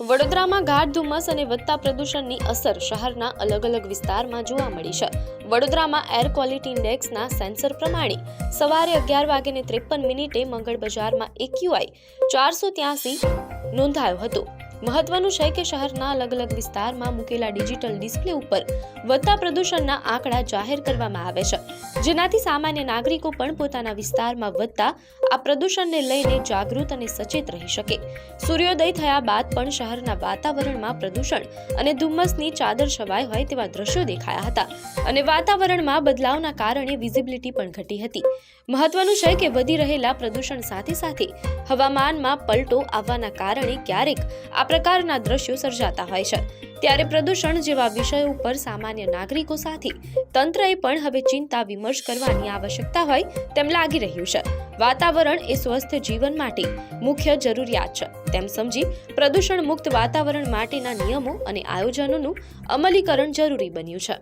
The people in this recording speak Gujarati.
વડોદરામાં ગાઢ ધુમ્મસ અને વધતા પ્રદૂષણની અસર શહેરના અલગ અલગ વિસ્તારમાં જોવા મળી છે. વડોદરામાં એર ક્વોલિટી ઇન્ડેક્સના સેન્સર પ્રમાણે સવારે 11:53 મંગળ બજારમાં AQI 483 નોંધાયો હતો. મહત્વનું છે કે શહેરના અલગ અલગ વિસ્તારમાં મૂકેલા ડિજિટલ ડિસ્પ્લે ઉપર વધતા પ્રદૂષણના આંકડા જાહેર કરવામાં આવે છે, જેનાથી સામાન્ય નાગરિકો પણ પોતાના વિસ્તારમાં વધતા આ પ્રદૂષણને લઈને જાગૃત અને સચેત રહી શકે. સૂર્યોદય થયા બાદ પણ શહેરના વાતાવરણમાં પ્રદૂષણ અને ધુમ્મસની ચાદર છવાઈ હોય તેવા દ્રશ્યો દેખાયા હતા અને વાતાવરણમાં બદલાવના કારણે વિઝિબિલિટી પણ ઘટી હતી. મહત્વનું છે કે વધી રહેલા પ્રદૂષણ સાથે સાથે હવામાનમાં પલટો આવવાના કારણે ક્યારેક આ પ્રકારના દ્રશ્યો સર્જાતા હોય છે. ત્યારે પ્રદૂષણ જેવા વિષયો ઉપર સામાન્ય નાગરિકો સાથે તંત્રએ પણ હવે ચિંતા વિમર્શ કરવાની આવશ્યકતા હોય તેમ લાગી રહ્યું છે. વાતાવરણ એ સ્વસ્થ જીવન માટે મુખ્ય જરૂરિયાત છે તેમ સમજી પ્રદૂષણ મુક્ત વાતાવરણ માટેના નિયમો અને આયોજનોનું અમલીકરણ જરૂરી બન્યું છે.